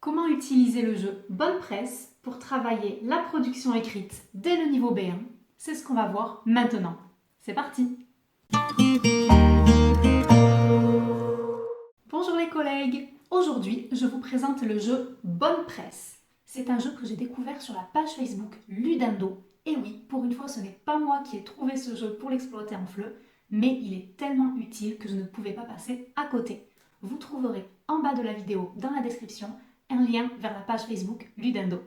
Comment utiliser le jeu Bonne Presse pour travailler la production écrite dès le niveau B1? C'est ce qu'on va voir maintenant. C'est parti! Bonjour les collègues! Aujourd'hui, je vous présente le jeu Bonne Presse. C'est un jeu que j'ai découvert sur la page Facebook Ludendo. Et oui, pour une fois, ce n'est pas moi qui ai trouvé ce jeu pour l'exploiter en FLE, mais il est tellement utile que je ne pouvais pas passer à côté. Vous trouverez en bas de la vidéo, dans la description, un lien vers la page Facebook Ludendo.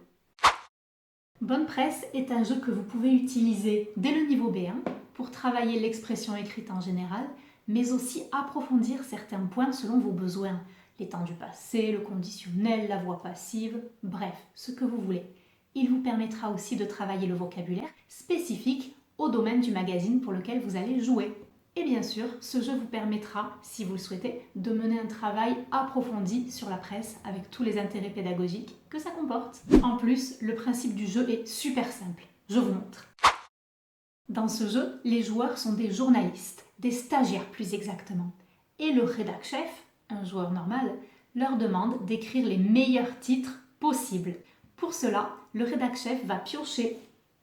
Bonne Presse est un jeu que vous pouvez utiliser dès le niveau B1 pour travailler l'expression écrite en général, mais aussi approfondir certains points selon vos besoins. Les temps du passé, le conditionnel, la voix passive, bref, ce que vous voulez. Il vous permettra aussi de travailler le vocabulaire spécifique au domaine du magazine pour lequel vous allez jouer. Et bien sûr, ce jeu vous permettra, si vous le souhaitez, de mener un travail approfondi sur la presse avec tous les intérêts pédagogiques que ça comporte. En plus, le principe du jeu est super simple. Je vous montre. Dans ce jeu, les joueurs sont des journalistes, des stagiaires plus exactement. Et le rédac-chef, un joueur normal, leur demande d'écrire les meilleurs titres possibles. Pour cela, le rédac-chef va piocher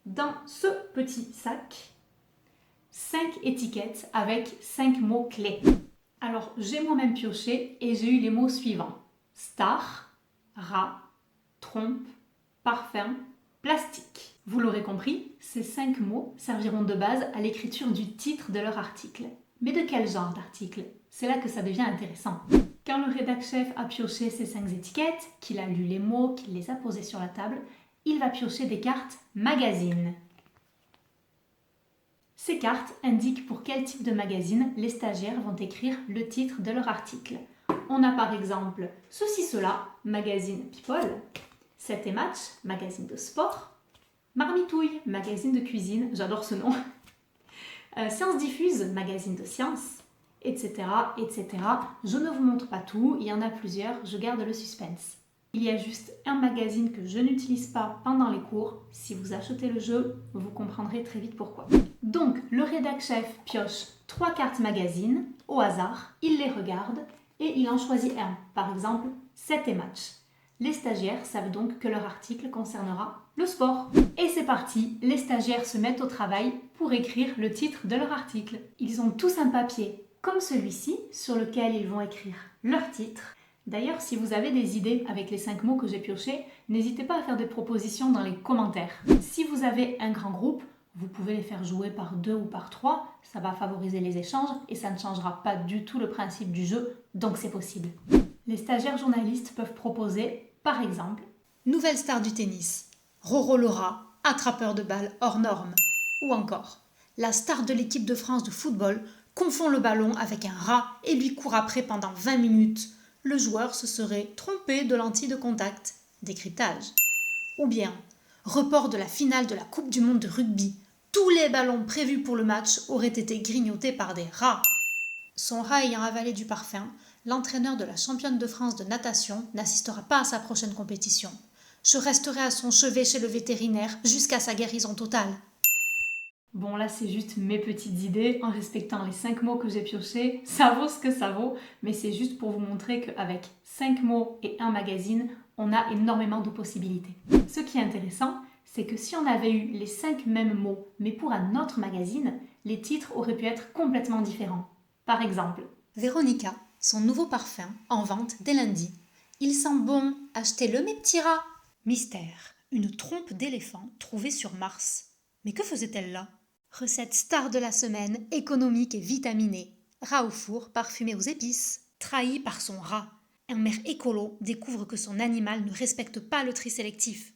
dans ce petit sac 5 étiquettes avec 5 mots clés. Alors, j'ai moi-même pioché et j'ai eu les mots suivants. Star, rat, trompe, parfum, plastique. Vous l'aurez compris, ces 5 mots serviront de base à l'écriture du titre de leur article. Mais de quel genre d'article? C'est là que ça devient intéressant. Quand le rédac-chef a pioché ces 5 étiquettes, qu'il a lu les mots, qu'il les a posés sur la table, il va piocher des cartes magazine. Ces cartes indiquent pour quel type de magazine les stagiaires vont écrire le titre de leur article. On a par exemple Ceci Cela, magazine People, 7 et Match, magazine de sport, Marmitouille, magazine de cuisine, j'adore ce nom, Science Diffuse, magazine de science, etc., etc. Je ne vous montre pas tout, il y en a plusieurs, je garde le suspense. Il y a juste un magazine que je n'utilise pas pendant les cours. Si vous achetez le jeu, vous comprendrez très vite pourquoi. Donc, le rédac-chef pioche 3 cartes magazines au hasard, il les regarde et il en choisit un, par exemple 7 et Match. Les stagiaires savent donc que leur article concernera le sport. Et c'est parti, les stagiaires se mettent au travail pour écrire le titre de leur article. Ils ont tous un papier comme celui-ci sur lequel ils vont écrire leur titre. D'ailleurs, si vous avez des idées avec les 5 mots que j'ai piochés, n'hésitez pas à faire des propositions dans les commentaires. Si vous avez un grand groupe, vous pouvez les faire jouer par 2 ou par 3, ça va favoriser les échanges et ça ne changera pas du tout le principe du jeu, donc c'est possible. Les stagiaires journalistes peuvent proposer, par exemple, Nouvelle star du tennis, Roro le rat, attrapeur de balles hors norme. Ou encore, la star de l'équipe de France de football confond le ballon avec un rat et lui court après pendant 20 minutes. Le joueur se serait trompé de lentille de contact. Décryptage. Ou bien, report de la finale de la Coupe du Monde de rugby. Tous les ballons prévus pour le match auraient été grignotés par des rats. Son rat ayant avalé du parfum, l'entraîneur de la championne de France de natation n'assistera pas à sa prochaine compétition. Je resterai à son chevet chez le vétérinaire jusqu'à sa guérison totale. Bon, là, c'est juste mes petites idées en respectant les 5 mots que j'ai piochés. Ça vaut ce que ça vaut, mais c'est juste pour vous montrer qu'avec 5 mots et un magazine, on a énormément de possibilités. Ce qui est intéressant, c'est que si on avait eu les 5 mêmes mots, mais pour un autre magazine, les titres auraient pu être complètement différents. Par exemple, Véronica, son nouveau parfum, en vente dès lundi. Il sent bon, achetez-le mes petits rats. Mystère, une trompe d'éléphant trouvée sur Mars. Mais que faisait-elle là? Recette star de la semaine, économique et vitaminée. Rat au four, parfumé aux épices. Trahi par son rat. Un maire écolo découvre que son animal ne respecte pas le tri sélectif.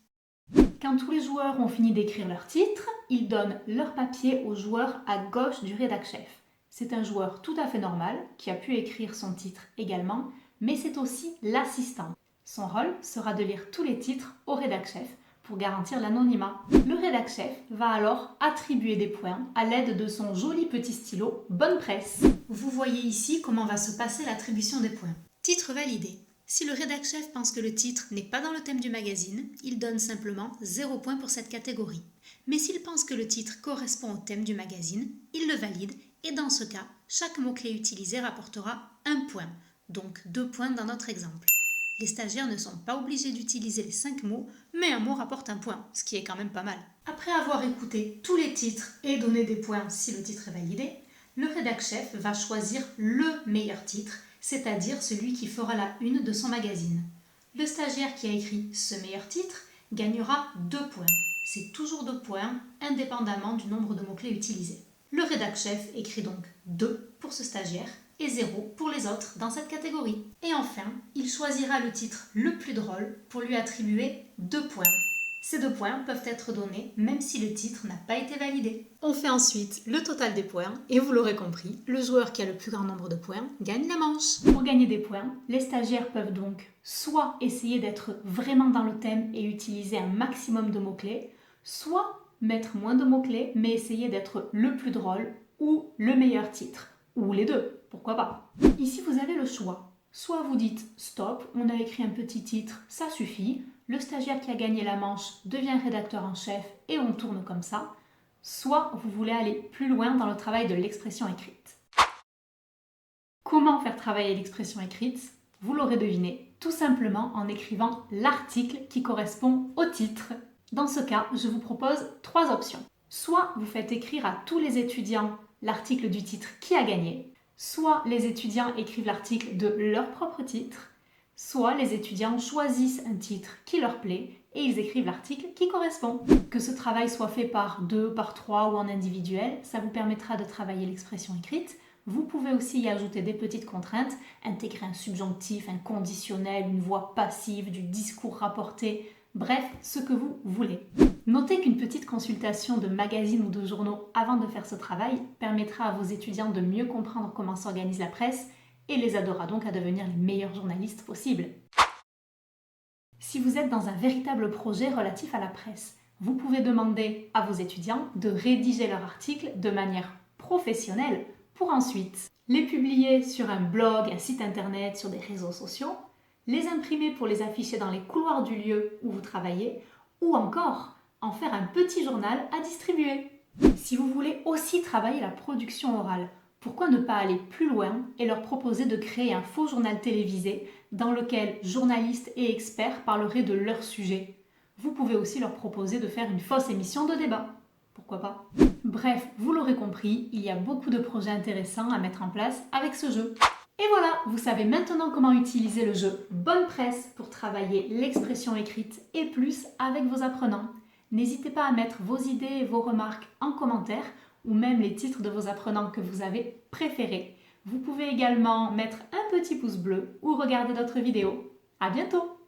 Quand tous les joueurs ont fini d'écrire leur titre, ils donnent leur papier au joueur à gauche du rédac-chef. C'est un joueur tout à fait normal qui a pu écrire son titre également, mais c'est aussi l'assistant. Son rôle sera de lire tous les titres au rédac-chef pour garantir l'anonymat. Le rédac-chef va alors attribuer des points à l'aide de son joli petit stylo Bonne Presse. Vous voyez ici comment va se passer l'attribution des points. Titre validé. Si le rédac-chef pense que le titre n'est pas dans le thème du magazine, il donne simplement 0 point pour cette catégorie. Mais s'il pense que le titre correspond au thème du magazine, il le valide et dans ce cas, chaque mot-clé utilisé rapportera 1 point, donc 2 points dans notre exemple. Les stagiaires ne sont pas obligés d'utiliser les 5 mots, mais un mot rapporte un point, ce qui est quand même pas mal. Après avoir écouté tous les titres et donné des points si le titre est validé, le rédac-chef va choisir le meilleur titre, c'est-à-dire celui qui fera la une de son magazine. Le stagiaire qui a écrit ce meilleur titre gagnera 2 points. C'est toujours 2 points, indépendamment du nombre de mots-clés utilisés. Le rédac-chef écrit donc 2 pour ce stagiaire et 0 pour les autres dans cette catégorie. Et enfin, il choisira le titre le plus drôle pour lui attribuer 2 points. Ces 2 points peuvent être donnés même si le titre n'a pas été validé. On fait ensuite le total des points et vous l'aurez compris, le joueur qui a le plus grand nombre de points gagne la manche. Pour gagner des points, les stagiaires peuvent donc soit essayer d'être vraiment dans le thème et utiliser un maximum de mots-clés, soit mettre moins de mots-clés mais essayer d'être le plus drôle ou le meilleur titre. Ou les deux, pourquoi pas. Ici, vous avez le choix. Soit vous dites stop, on a écrit un petit titre, ça suffit. Le stagiaire qui a gagné la manche devient rédacteur en chef et on tourne comme ça. Soit vous voulez aller plus loin dans le travail de l'expression écrite. Comment faire travailler l'expression écrite ? Vous l'aurez deviné, tout simplement en écrivant l'article qui correspond au titre. Dans ce cas, je vous propose 3 options. Soit vous faites écrire à tous les étudiants l'article du titre qui a gagné, soit les étudiants écrivent l'article de leur propre titre, soit les étudiants choisissent un titre qui leur plaît et ils écrivent l'article qui correspond. Que ce travail soit fait par 2, par 3 ou en individuel, ça vous permettra de travailler l'expression écrite. Vous pouvez aussi y ajouter des petites contraintes, intégrer un subjonctif, un conditionnel, une voix passive, du discours rapporté, bref, ce que vous voulez. Notez qu'une petite consultation de magazines ou de journaux avant de faire ce travail permettra à vos étudiants de mieux comprendre comment s'organise la presse et les aidera donc à devenir les meilleurs journalistes possibles. Si vous êtes dans un véritable projet relatif à la presse, vous pouvez demander à vos étudiants de rédiger leur article de manière professionnelle pour ensuite les publier sur un blog, un site internet, sur des réseaux sociaux, les imprimer pour les afficher dans les couloirs du lieu où vous travaillez ou encore en faire un petit journal à distribuer. Si vous voulez aussi travailler la production orale, pourquoi ne pas aller plus loin et leur proposer de créer un faux journal télévisé dans lequel journalistes et experts parleraient de leur sujet ? Vous pouvez aussi leur proposer de faire une fausse émission de débat. Pourquoi pas ? Bref, vous l'aurez compris, il y a beaucoup de projets intéressants à mettre en place avec ce jeu. Et voilà, vous savez maintenant comment utiliser le jeu Bonne Presse pour travailler l'expression écrite et plus avec vos apprenants. N'hésitez pas à mettre vos idées et vos remarques en commentaire ou même les titres de vos apprenants que vous avez préférés. Vous pouvez également mettre un petit pouce bleu ou regarder d'autres vidéos. À bientôt!